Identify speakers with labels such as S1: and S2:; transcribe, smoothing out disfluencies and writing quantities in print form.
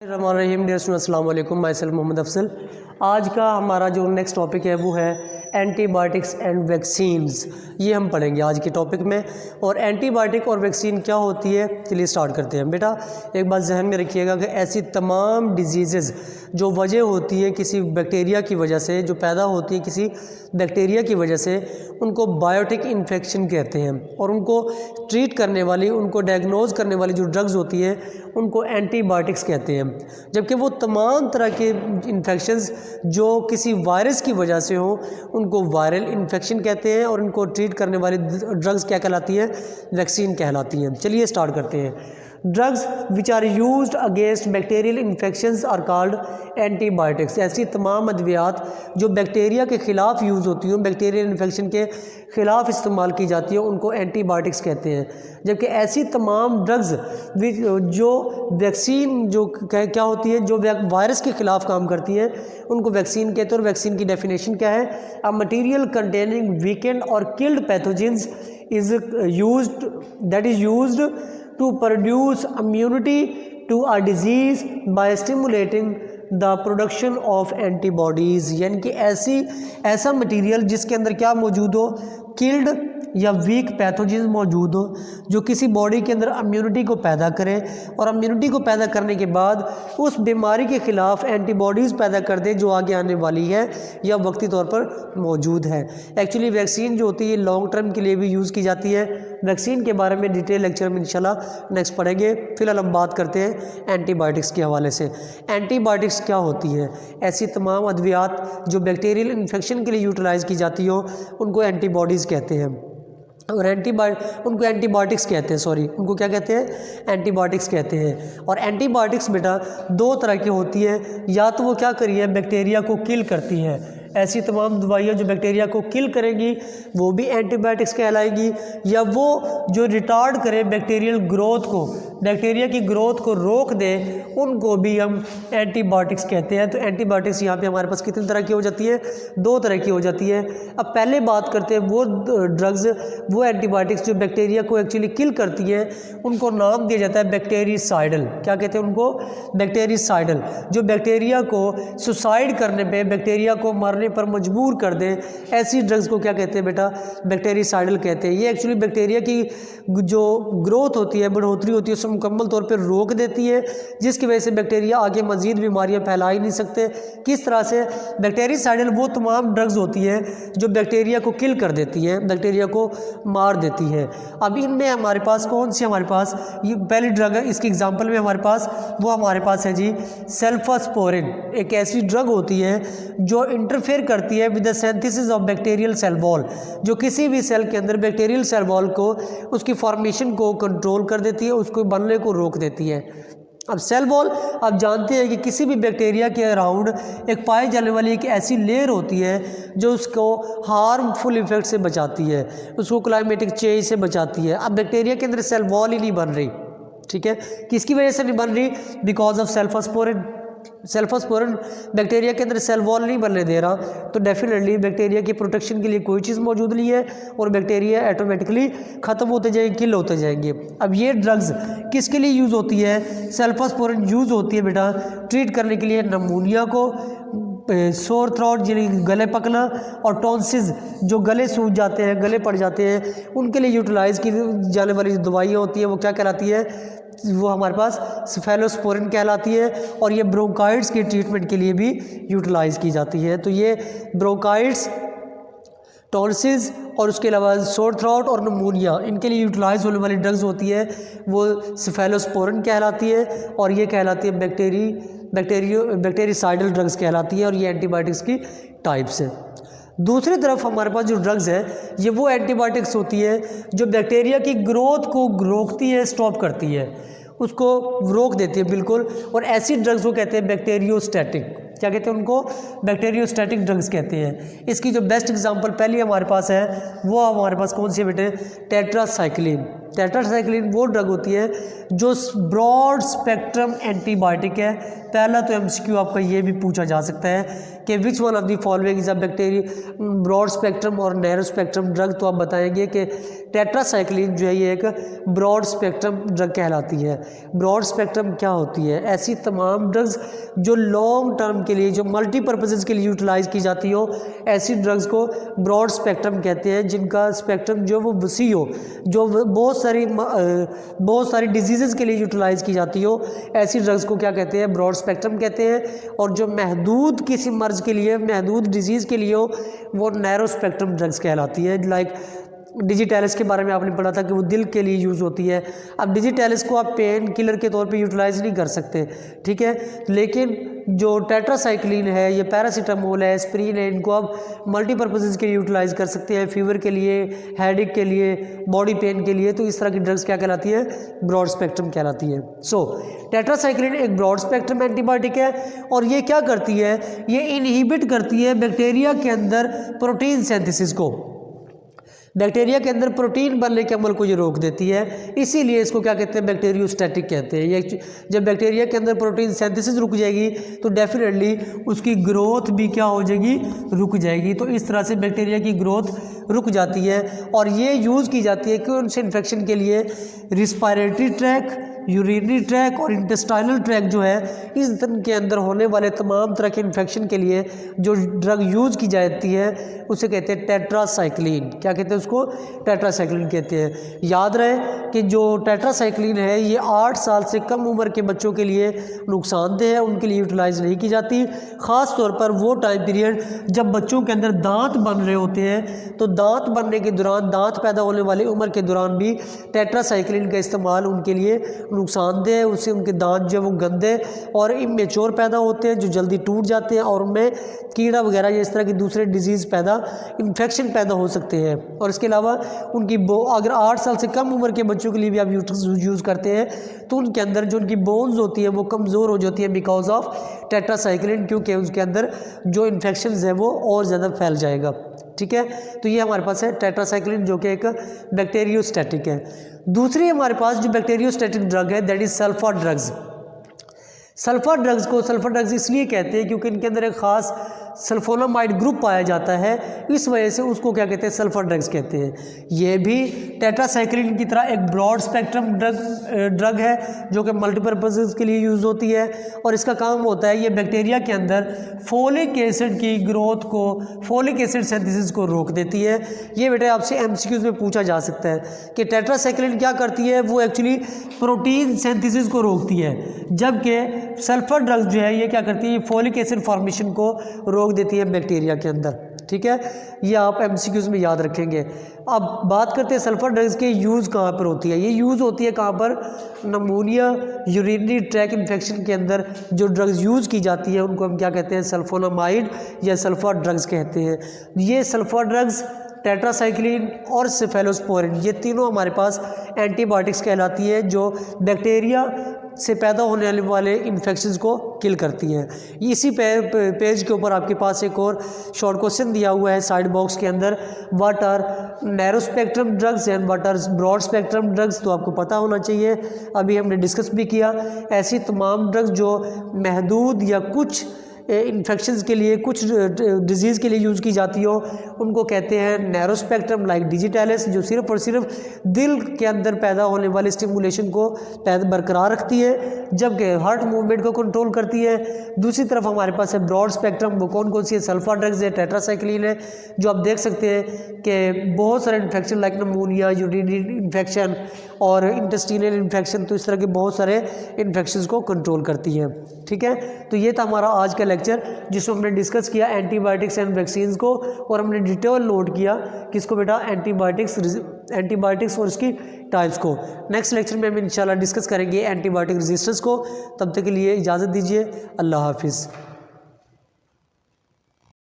S1: रहीम dear students, अस्सलाम वालेकुम। Myself Mohammad Afsal. आज का हमारा जो नेक्स्ट टॉपिक है वो है एंटीबायोटिक्स एंड वैक्सीन्स। ये हम पढ़ेंगे आज के टॉपिक में। और एंटीबायोटिक और वैक्सीन क्या होती है, चलिए स्टार्ट करते हैं। बेटा एक बात जहन में रखिएगा कि ऐसी तमाम डिजीज़ जो वजह होती है किसी बैक्टीरिया की वजह से, जो पैदा होती है किसी बैक्टीरिया की वजह से, उनको बायोटिक इन्फेक्शन कहते हैं। और उनको ट्रीट करने वाली, उनको डायग्नोज करने वाली जो ड्रग्स होती हैं उनको एंटीबायोटिक्स कहते हैं। जबकि वो तमाम तरह के इन्फेक्शंस जो किसी वायरस की वजह से हो उनको वायरल इन्फेक्शन कहते हैं। और इनको ट्रीट करने वाली ड्रग्स क्या कहलाती हैं? वैक्सीन कहलाती हैं। चलिए स्टार्ट करते हैं। Drugs which are used against bacterial infections are called antibiotics. ऐसी तमाम अद्वियात जो बैक्टीरिया के ख़िलाफ़ यूज़ होती हैं, बैक्टीरियल इन्फेक्शन के ख़िलाफ़ इस्तेमाल की जाती है, उनको एंटीबायोटिक्स कहते हैं। जबकि ऐसी तमाम ड्रग्स जो वैक्सीन जो क्या होती है, जो वायरस के ख़िलाफ़ काम करती हैं, उनको वैक्सीन कहते हैं। और वैक्सीन की डेफिनेशन क्या है? अ मटीरियल कंटेनिंग वीकेंड और killed pathogens is used to produce immunity to a disease by stimulating the production of antibodies। यानी कि ऐसा मटेरियल जिसके अंदर क्या मौजूद हो? किल्ड या वीक पैथोजेंस मौजूद हो जो किसी बॉडी के अंदर इम्यूनिटी को पैदा करें, और इम्यूनिटी को पैदा करने के बाद उस बीमारी के ख़िलाफ़ एंटीबॉडीज़ पैदा कर दें जो आगे आने वाली है या वक्ती तौर पर मौजूद है। एक्चुअली वैक्सीन जो होती है लॉन्ग टर्म के लिए भी यूज़ की जाती है। वैक्सीन के बारे में डिटेल लेक्चर में इंशाल्लाह नेक्स्ट पढ़ेंगे। फ़िलहाल हम बात करते हैं एंटीबायोटिक्स के हवाले से। एंटीबायोटिक्स क्या होती है? ऐसी तमाम अद्वियात जो बैक्टीरियल इन्फेक्शन के लिए यूटिलाइज़ की जाती हो उनको एंटीबॉडीज़ कहते हैं। और उनको एंटीबायोटिक्स कहते हैं, उनको क्या कहते हैं? एंटीबायोटिक्स कहते हैं। और एंटीबायोटिक्स बेटा दो तरह की होती है। या तो वो क्या करिए बैक्टीरिया को किल करती है, ऐसी तमाम दवाइयाँ जो बैक्टीरिया को किल करेंगी वो भी एंटीबायोटिक्स कहलाएगी। या वो जो रिटार्ड करे बैक्टीरियल ग्रोथ को, बैक्टीरिया की ग्रोथ को रोक दे, उनको भी हम एंटीबायोटिक्स कहते हैं। तो एंटीबायोटिक्स यहाँ पे हमारे पास कितनी तरह की हो जाती है? दो तरह की हो जाती है। अब पहले बात करते हैं वो ड्रग्स, वो एंटीबायोटिक्स जो बैक्टीरिया को एक्चुअली किल करती हैं, उनको नाम दिया जाता है बैक्टीरिसाइडल। क्या कहते हैं उनको? बैक्टीरिसाइडल। जो बैक्टीरिया को सुसाइड करने पे, बैक्टीरिया को मारने पर मजबूर कर दें, ऐसी ड्रग्स को क्या कहते हैं बेटा? बैक्टीरिसाइडल कहते हैं। ये एक्चुअली बैक्टीरिया की जो ग्रोथ होती है, बढ़ोतरी होती है, उसको मुकम्मल तौर पर रोक देती है, जिसकी वजह से बैक्टीरिया आगे मज़ीद बीमारियां फैला ही नहीं सकते। किस तरह से? बैक्टीरिसाइडल वो तमाम ड्रग्स होती हैं जो बैक्टीरिया को किल कर देती हैं, बैक्टीरिया को मार देती है। अब इनमें हमारे पास कौन सी हमारे पास ये पहली ड्रग है, इसकी एग्जांपल में हमारे पास वो हमारे पास है जी सेल्फास्पोरिन। एक ऐसी ड्रग होती है जो इंटरफेयर करती है with the synthesis of bacterial cell wall, जो किसी भी सेल के अंदर बैक्टीरियल सेल वॉल को, उसकी फॉर्मेशन को कंट्रोल कर देती है, उसको बनने को रोक देती है। अब सेल वॉल आप जानते हैं कि किसी भी बैक्टीरिया के अराउंड एक पाए जाने वाली एक ऐसी लेयर होती है जो उसको हार्मफुल इफेक्ट से बचाती है, उसको क्लाइमेटिक चेंज से बचाती है। अब बैक्टीरिया के अंदर सेल वॉल ही नहीं बन रही, ठीक है? किसकी वजह से नहीं बन रही? Because of cephalosporin. Cephalosporin bacteria के अंदर सेल वॉल नहीं बनने दे रहा, तो डेफिनेटली बैक्टीरिया की प्रोटेक्शन के लिए कोई चीज़ मौजूद नहीं है और बैक्टीरिया ऑटोमेटिकली ख़त्म होते जाएंगे, किल होते जाएंगे। अब ये ड्रग्स किसके लिए यूज़ होती है? सेल्फास्पोरिन यूज़ होती है बेटा ट्रीट करने के लिए नमूनिया को, सोर थ्रोट यानी गले पकना, और टॉन्सिस जो गले सूज जाते हैं, गले पड़ जाते हैं, उनके लिए यूटिलाइज़ की जाने वाली जो दवाइयाँ होती हैं वो क्या कहलाती है? वो हमारे पास सेफेलोस्पोरिन कहलाती है। और ये ब्रोंकाइट्स के ट्रीटमेंट के लिए भी यूटिलाइज़ की जाती है। तो ये ब्रोंकाइट्स, टॉन्सिस और उसके अलावा सोर थ्रोट और नमूनिया, इनके लिए यूटिलाइज होने वाली ड्रग्स होती है वो सेफेलोस्पोरिन कहलाती है। और ये कहलाती है बैक्टीरिसाइडल ड्रग्स कहलाती है। और ये एंटीबायोटिक्स की टाइप्स है। दूसरी तरफ हमारे पास जो ड्रग्स है ये वो एंटीबायोटिक्स होती है जो बैक्टीरिया की ग्रोथ को रोकती है, स्टॉप करती है, उसको रोक देती है बिल्कुल। और ऐसी ड्रग्स को कहते हैं बैक्टीरियोस्टैटिक। क्या कहते हैं उनको? बैक्टीरियोस्टैटिक ड्रग्स कहते हैं। इसकी जो बेस्ट एग्जांपल पहली हमारे पास है वो हमारे पास कौन सी है बेटे? टेट्रासाइक्लिन। टेट्रासाइक्लिन वो ड्रग होती है जो ब्रॉड स्पेक्ट्रम एंटीबायोटिक है। पहला तो एमसीक्यू आपका ये भी पूछा जा सकता है कि which one of the following is a bacteria broad spectrum और नैरो स्पेक्ट्रम ड्रग, तो आप बताएंगे कि टेट्रासाइक्लिन जो है ये एक ब्रॉड स्पेक्ट्रम ड्रग कहलाती है। ब्रॉड स्पेक्ट्रम क्या होती है? ऐसी तमाम ड्रग्स जो लॉन्ग टर्म के लिए, जो मल्टीपर्पज़ के लिए यूटिलाइज़ की जाती हो, ऐसी ड्रग्स को ब्रॉड स्पेक्ट्रम कहते हैं, जिनका स्पेक्ट्रम जो वो वसी हो, जो बहुत सारी डिजीज़ के लिए यूटिलाइज़ की जाती हो, ऐसी ड्रग्स को क्या कहते हैं? ब्रॉड स्पेक्ट्रम कहते हैं। और जो महदूद किसी मर्ज़ के लिए, महदूद डिजीज़ के लिए हो, वो नैरो स्पेक्ट्रम ड्रग्स कहलाती है। लाइक डिजिटैलिस के बारे में आपने पढ़ा था कि वो दिल के लिए यूज़ होती है। अब डिजिटैलिस को आप पेन किलर के तौर पे यूटिलाइज़ नहीं कर सकते, ठीक है, लेकिन जो टेट्रासाइक्लिन है, ये पैरासीटामोल है, एस्प्रिन है, इनको आप मल्टीपर्पज़ के लिए यूटिलाइज़ कर सकते हैं, फीवर के लिए, हेडेक के लिए, बॉडी पेन के लिए। तो इस तरह की ड्रग्स क्या कहलाती है? ब्रॉड स्पेक्ट्रम कहलाती है। सो टेट्रासाइक्लिन एक ब्रॉड स्पेक्ट्रम एंटीबायोटिक है और ये क्या करती है? ये इनहिबिट करती है बैक्टीरिया के अंदर प्रोटीन सिंथेसिस को। बैक्टीरिया के अंदर प्रोटीन बनने के अमल को ये रोक देती है, इसीलिए इसको क्या कहते हैं? बैक्टीरियोस्टैटिक कहते हैं। ये जब बैक्टीरिया के अंदर प्रोटीन सिंथेसिस रुक जाएगी तो डेफिनेटली उसकी ग्रोथ भी क्या हो जाएगी? रुक जाएगी। तो इस तरह से बैक्टीरिया की ग्रोथ रुक जाती है और ये यूज़ की जाती है कौन से इन्फेक्शन के लिए? रिस्पायरेटरी ट्रैक, यूरिनरी ट्रैक और इंटेस्टाइनल ट्रैक जो है, इस दिन के अंदर होने वाले तमाम तरह के इन्फेक्शन के लिए जो ड्रग यूज़ की जाती है उसे कहते हैं टेट्रासाइक्लिन। क्या कहते हैं उसको? टेट्रासाइक्लिन कहते हैं। याद रहे कि जो टेट्रासाइक्लिन है ये 8 साल से कम उम्र के बच्चों के लिए नुकसानदेह है, उनके लिए यूटिलाइज़ नहीं की जाती। ख़ास तौर पर वो टाइम पीरियड जब बच्चों के अंदर दांत बन रहे होते हैं, तो दांत बनने के दौरान, दांत पैदा होने वाली उम्र के दौरान भी टेट्रासाइक्लिन का इस्तेमाल उनके लिए नुकसानदेह है। उससे उनके दांत जो वो गंदे और इमेच्योर पैदा होते हैं, जो जल्दी टूट जाते हैं और उनमें कीड़ा वगैरह या इस तरह की दूसरे डिजीज़ इन्फेक्शन पैदा हो सकते हैं। और इसके अलावा उनकी अगर 8 साल से कम उम्र के बच्चों के लिए भी आप यूज़ करते हैं तो उनके अंदर जो उनकी बोन्स होती है वो कमज़ोर हो जाती है बिकॉज ऑफ टेट्रासाइक्लिन, क्योंकि उसके अंदर जो इन्फेक्शन है वो और ज़्यादा फैल जाएगा। ठीक है, तो ये हमारे पास है टेट्रासाइक्लिन जो कि एक बैक्टीरियोस्टैटिक है। दूसरी हमारे पास जो बैक्टीरियोस्टैटिक ड्रग है that is sulphur drugs. Sulphur drugs को सल्फर ड्रग्स इसलिए कहते हैं क्योंकि इनके अंदर एक ख़ास सल्फोनामाइड ग्रुप पाया जाता है, इस वजह से उसको क्या कहते हैं? सल्फर ड्रग्स कहते हैं। ये भी टेट्रासाइक्लिन की तरह एक ब्रॉड स्पेक्ट्रम ड्रग है जो कि मल्टीपर्पज़ के लिए यूज़ होती है और इसका काम होता है ये बैक्टीरिया के अंदर फोलिक एसिड की ग्रोथ को, फोलिक एसिड सिंथेसिस को रोक देती है। ये बेटा आपसे एमसीक्यूज़ में पूछा जा सकता है कि टेट्रासाइक्लिन क्या करती है? वो एक्चुअली प्रोटीन सिंथेसिस को रोकती है, जबकि सल्फर ड्रग्स जो है ये क्या करती है? फोलिक एसिड फॉर्मेशन को रोक देती है बैक्टीरिया के अंदर। ठीक है, ये आप एमसीक्यूज़ में याद रखेंगे। अब बात करते हैं सल्फर ड्रग्स के यूज़ कहाँ पर होती है। ये यूज़ होती है कहाँ पर? नमूनिया, यूरिनरी ट्रैक इन्फेक्शन के अंदर जो ड्रग्स यूज़ की जाती है उनको हम क्या कहते हैं? सल्फोनामाइड या सल्फर ड्रग्स कहते हैं। ये सल्फर ड्रग्स, टेट्रासाइक्लिन और सेफेलोस्पोरिन, ये तीनों हमारे पास एंटीबायोटिक्स कहलाती है जो बैक्टीरिया से पैदा होने वाले इन्फेक्शंस को किल करती हैं। इसी पेज के ऊपर आपके पास एक और शॉर्ट क्वेश्चन दिया हुआ है साइड बॉक्स के अंदर, what are narrow spectrum drugs and what are broad spectrum drugs, तो आपको पता होना चाहिए। अभी हमने डिस्कस भी किया, ऐसी तमाम ड्रग्स जो महदूद या कुछ इन्फेक्शंस के लिए, कुछ डिजीज़ के लिए यूज़ की जाती हो, उनको कहते हैं नैरो स्पेक्ट्रम, लाइक डिजिटैलिस, जो सिर्फ और सिर्फ दिल के अंदर पैदा होने वाले स्टिमुलेशन को बरकरार रखती है, जबकि हार्ट मूवमेंट को कंट्रोल करती है। दूसरी तरफ हमारे पास है ब्रॉड स्पेक्ट्रम, वो कौन कौन सी है? सल्फर ड्रग्स है, टेट्रासाइक्लिन है, जो आप देख सकते हैं कि बहुत सारे इन्फेक्शन लाइक नमूनिया, यूरिनरी इन्फेक्शन और इंटेस्टाइनल इन्फेक्शन, तो इस तरह के बहुत सारे इन्फेक्शंस को कंट्रोल करती है। ठीक है, तो ये था हमारा आज का लेक्चर जिसमें हमने डिस्कस किया एंटीबायोटिक्स एंड वैक्सीन्स को, और हमने डिटेल नोट किया किसको बेटा? एंटीबायोटिक्स और उसकी टाइप्स को। नेक्स्ट लेक्चर में हम इंशाल्लाह डिस्कस करेंगे एंटीबायोटिक रेजिस्टेंस को। तब तक के लिए इजाज़त दीजिए, अल्लाह हाफिज़।